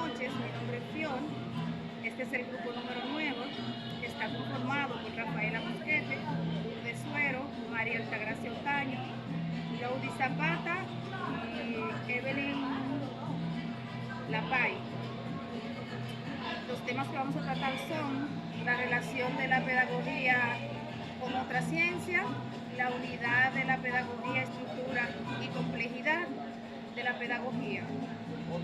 noches, mi nombre es Fion. Este es el grupo número 9. Está conformado por Rafaela Mosquete, Lourdes Suero, María Altagracia Otaño, Laudi Zapata y Evelyn Lapay. Los temas que vamos a tratar son la relación de la pedagogía con otra ciencia, la unidad de la pedagogía, estructura y complejidad de la pedagogía,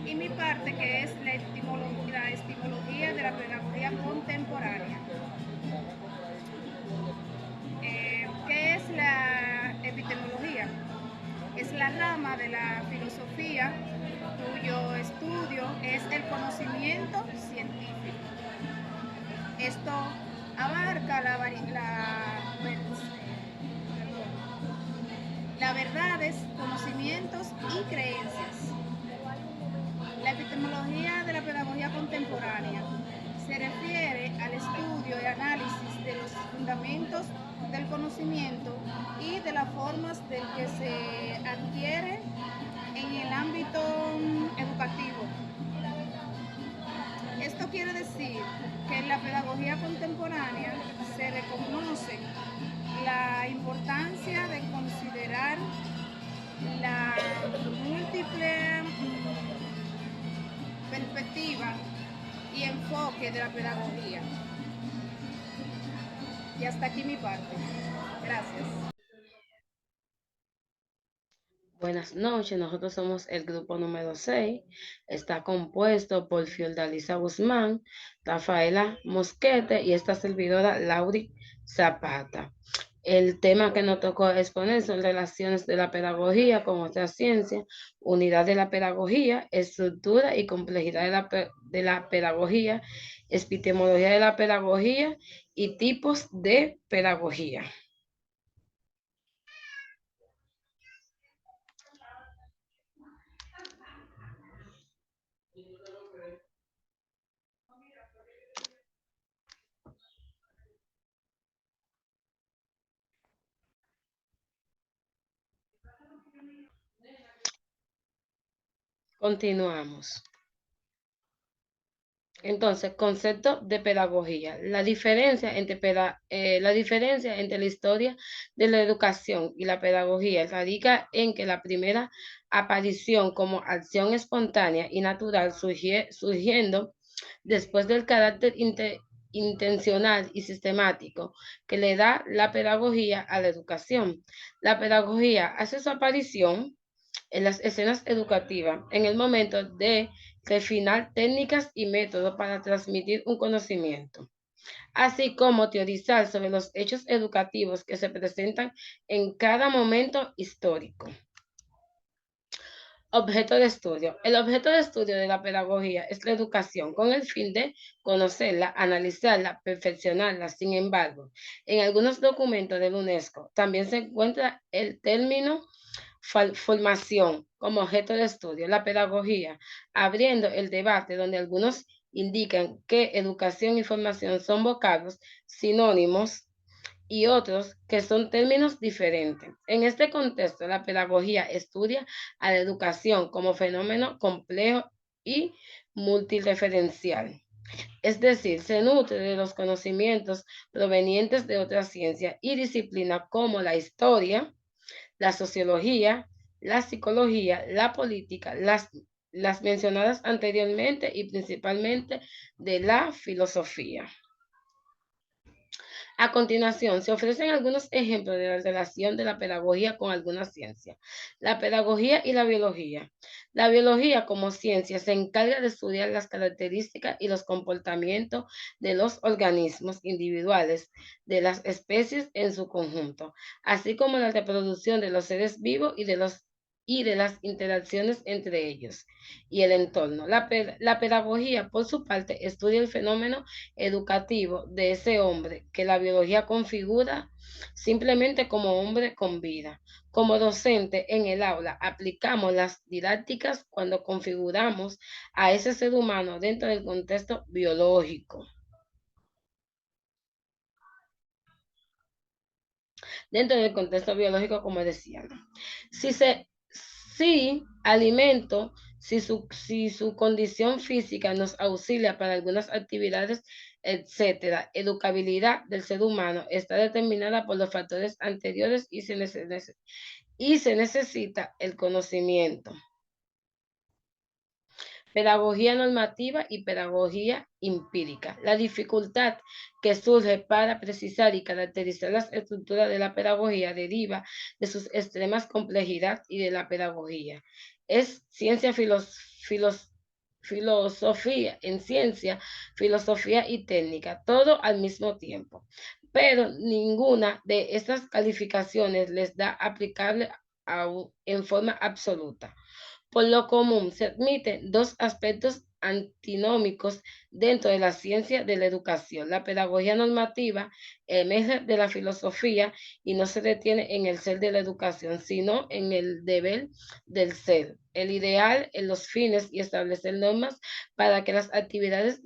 y mi parte que es la epistemología de la pedagogía contemporánea. ¿Qué es la epistemología? Es la rama de la filosofía cuyo estudio es el conocimiento científico. Esto abarca las verdades, conocimientos y creencias. La epistemología de la pedagogía contemporánea se refiere al estudio y análisis de los fundamentos del conocimiento y de las formas del que se adquiere en el ámbito educativo. Esto quiere decir que en la pedagogía contemporánea se reconoce la importancia de considerar la múltiple perspectiva y enfoque de la pedagogía. Y hasta aquí mi parte. Gracias. Buenas noches, nosotros somos el grupo número 6. Está compuesto por Fiordalisa Guzmán, Rafaela Mosquete y esta servidora Lauri Zapata. El tema que nos tocó exponer son relaciones de la pedagogía con otra ciencia, unidad de la pedagogía, estructura y complejidad de la pedagogía, epistemología de la pedagogía y tipos de pedagogía. Continuamos. Entonces, concepto de pedagogía. La diferencia entre la historia de la educación y la pedagogía radica en que la primera aparición como acción espontánea y natural surgiendo después del carácter intencional y sistemático que le da la pedagogía a la educación. La pedagogía hace su aparición en las escenas educativas en el momento de refinar técnicas y métodos para transmitir un conocimiento, así como teorizar sobre los hechos educativos que se presentan en cada momento histórico. Objeto de estudio. El objeto de estudio de la pedagogía es la educación con el fin de conocerla, analizarla, perfeccionarla. Sin embargo, en algunos documentos de la UNESCO también se encuentra el término formación como objeto de estudio, la pedagogía, abriendo el debate donde algunos indican que educación y formación son vocablos sinónimos y otros que son términos diferentes. En este contexto, la pedagogía estudia a la educación como fenómeno complejo y multireferencial. Es decir, se nutre de los conocimientos provenientes de otras ciencias y disciplinas como la historia, la sociología, la psicología, la política, las mencionadas anteriormente y principalmente de la filosofía. A continuación, se ofrecen algunos ejemplos de la relación de la pedagogía con alguna ciencia. La pedagogía y la biología. La biología como ciencia se encarga de estudiar las características y los comportamientos de los organismos individuales, de las especies en su conjunto, así como la reproducción de los seres vivos y de las interacciones entre ellos y el entorno. La pedagogía, por su parte, estudia el fenómeno educativo de ese hombre que la biología configura simplemente como hombre con vida. Como docente en el aula, aplicamos las didácticas cuando configuramos a ese ser humano dentro del contexto biológico. Dentro del contexto biológico, como decía. Si alimento si su condición física nos auxilia para algunas actividades, etcétera. Educabilidad del ser humano está determinada por los factores anteriores y se necesita el conocimiento. Pedagogía normativa y pedagogía empírica. La dificultad que surge para precisar y caracterizar las estructuras de la pedagogía deriva de sus extremas complejidad y de la pedagogía. Es ciencia filosofía, en ciencia, filosofía y técnica, todo al mismo tiempo. Pero ninguna de estas calificaciones les da aplicable en forma absoluta. Por lo común, se admiten dos aspectos antinómicos dentro de la ciencia de la educación. La pedagogía normativa emerge de la filosofía y no se detiene en el ser de la educación, sino en el deber del ser, el ideal en los fines y establecer normas para que las actividades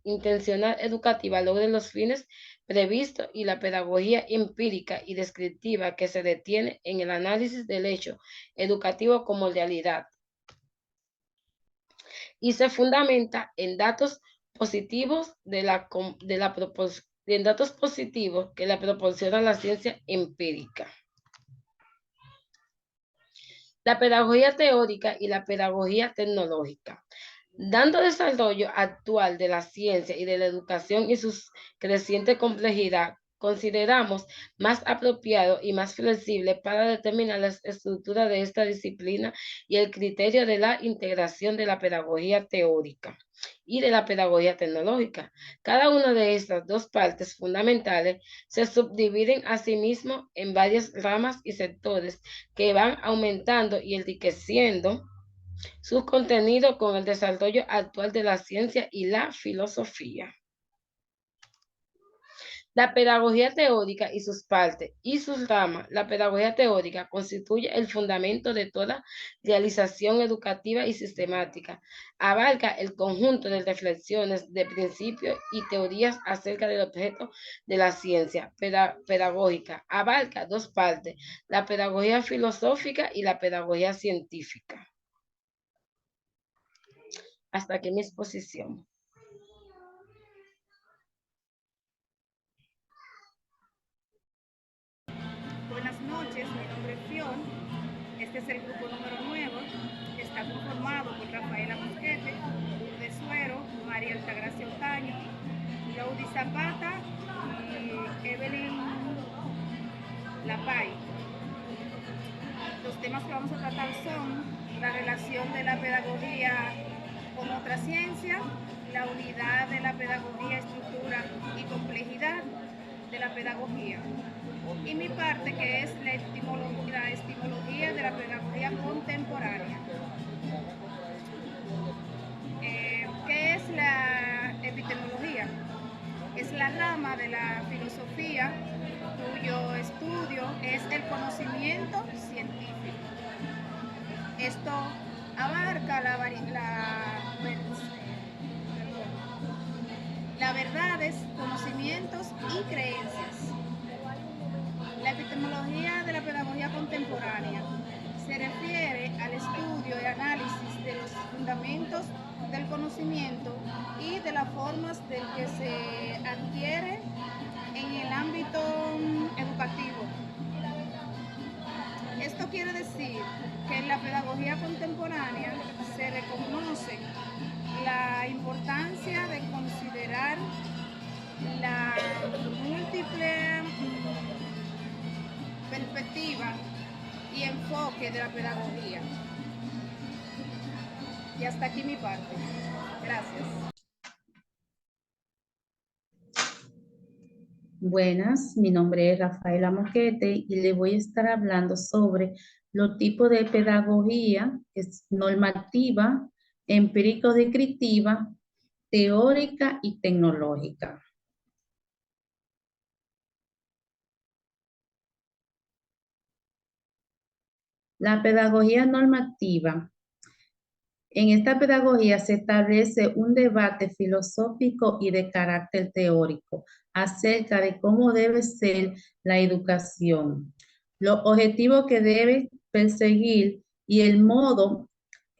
intencional educativas logren los fines previstos, y la pedagogía empírica y descriptiva que se detiene en el análisis del hecho educativo como realidad y se fundamenta en datos positivos en datos positivos que le proporciona la ciencia empírica. La pedagogía teórica y la pedagogía tecnológica. Dando desarrollo actual de la ciencia y de la educación y su creciente complejidad, consideramos más apropiado y más flexible para determinar las estructuras de esta disciplina y el criterio de la integración de la pedagogía teórica y de la pedagogía tecnológica. Cada una de estas dos partes fundamentales se subdividen a sí mismo en varias ramas y sectores que van aumentando y enriqueciendo su contenido con el desarrollo actual de la ciencia y la filosofía. La pedagogía teórica y sus partes y sus ramas. La pedagogía teórica constituye el fundamento de toda realización educativa y sistemática. Abarca el conjunto de reflexiones, de principios y teorías acerca del objeto de la ciencia pedagógica. Abarca dos partes, la pedagogía filosófica y la pedagogía científica. Hasta aquí mi exposición. Buenas noches, mi nombre es Fion. Este es el grupo número 9. Está conformado por Rafaela Mosquete, Lourdes Suero, María Altagracia Otaño, Laudi Zapata y Evelyn Lapay. Los temas que vamos a tratar son la relación de la pedagogía con otra ciencia, la unidad de la pedagogía, estructura y complejidad de la pedagogía, y mi parte, que es la epistemología de la pedagogía contemporánea. ¿Qué es la epistemología? Es la rama de la filosofía cuyo estudio es el conocimiento científico. Esto abarca las verdades, conocimientos y creencias. La epistemología de la pedagogía contemporánea se refiere al estudio y análisis de los fundamentos del conocimiento y de las formas del que se adquiere en el ámbito educativo. Esto quiere decir que en la pedagogía contemporánea se reconoce la importancia de considerar la múltiple perspectiva y enfoque de la pedagogía. Y hasta aquí mi parte. Gracias. Buenas, mi nombre es Rafaela Mosquete y le voy a estar hablando sobre los tipos de pedagogía, que es normativa, empírico-descriptiva, teórica y tecnológica. La pedagogía normativa. En esta pedagogía se establece un debate filosófico y de carácter teórico acerca de cómo debe ser la educación, los objetivos que debe perseguir y el modo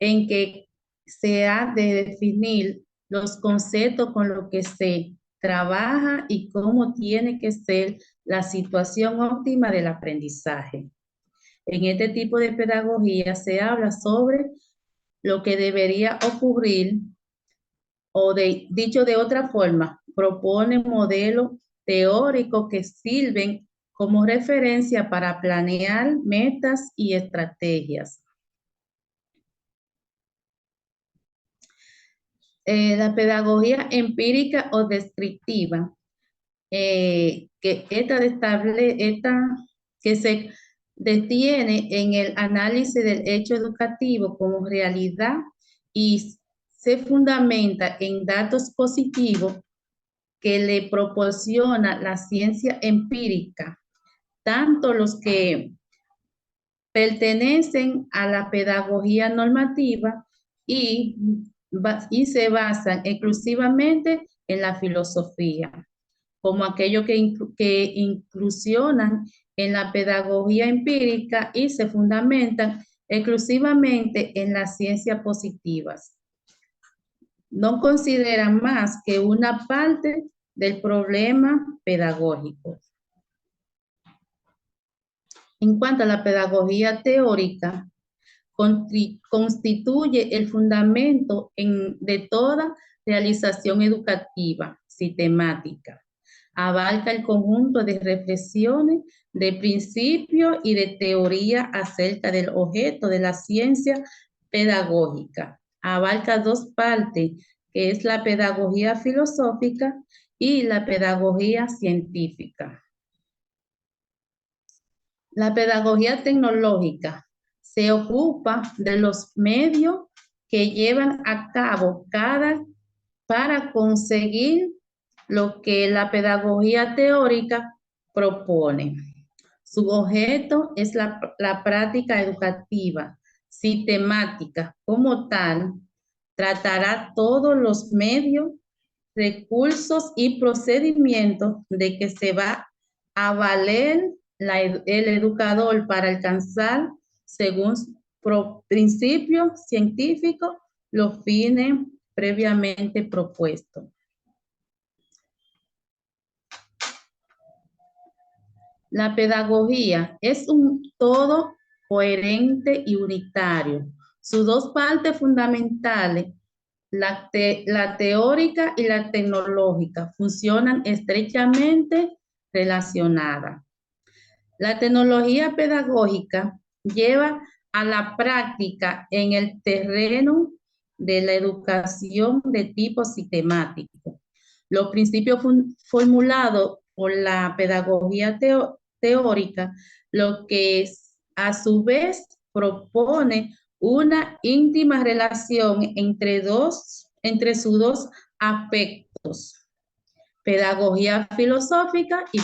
en que se ha de definir los conceptos con los que se trabaja y cómo tiene que ser la situación óptima del aprendizaje. En este tipo de pedagogía se habla sobre lo que debería ocurrir o dicho de otra forma, propone modelos teóricos que sirven como referencia para planear metas y estrategias. La pedagogía empírica o descriptiva, que se detiene en el análisis del hecho educativo como realidad y se fundamenta en datos positivos que le proporciona la ciencia empírica, tanto los que pertenecen a la pedagogía normativa y se basan exclusivamente en la filosofía, como aquellos que inclusionan en la pedagogía empírica y se fundamentan exclusivamente en las ciencias positivas. No consideran más que una parte del problema pedagógico. En cuanto a la pedagogía teórica, constituye el fundamento de toda realización educativa sistemática. Abarca el conjunto de reflexiones, de principios y de teoría acerca del objeto de la ciencia pedagógica. Abarca dos partes, que es la pedagogía filosófica y la pedagogía científica. La pedagogía tecnológica se ocupa de los medios que llevan a cabo para conseguir lo que la pedagogía teórica propone. Su objeto es la práctica educativa sistemática. Como tal, tratará todos los medios, recursos y procedimientos de que se va a valer el educador para alcanzar, según principios científicos, los fines previamente propuestos. La pedagogía es un todo coherente y unitario. Sus dos partes fundamentales, la teórica y la tecnológica, funcionan estrechamente relacionadas. La tecnología pedagógica lleva a la práctica en el terreno de la educación de tipo sistemático. Los principios formulados por la pedagogía teórica, lo que a su vez propone una íntima relación entre sus dos aspectos: pedagogía filosófica y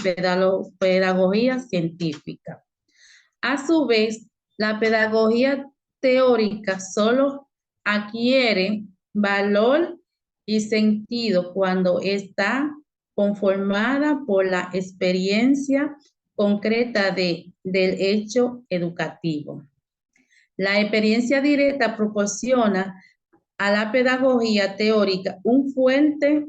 pedagogía científica. A su vez, la pedagogía teórica solo adquiere valor y sentido cuando está conformada por la experiencia concreta del hecho educativo. La experiencia directa proporciona a la pedagogía teórica un fuente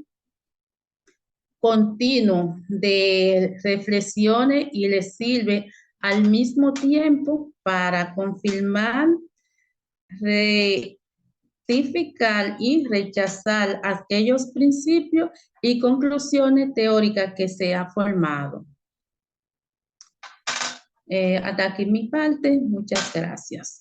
continuo de reflexiones y le sirve al mismo tiempo para confirmar, rectificar y rechazar aquellos principios y conclusiones teóricas que se ha formado. Hasta aquí mi parte. Muchas gracias.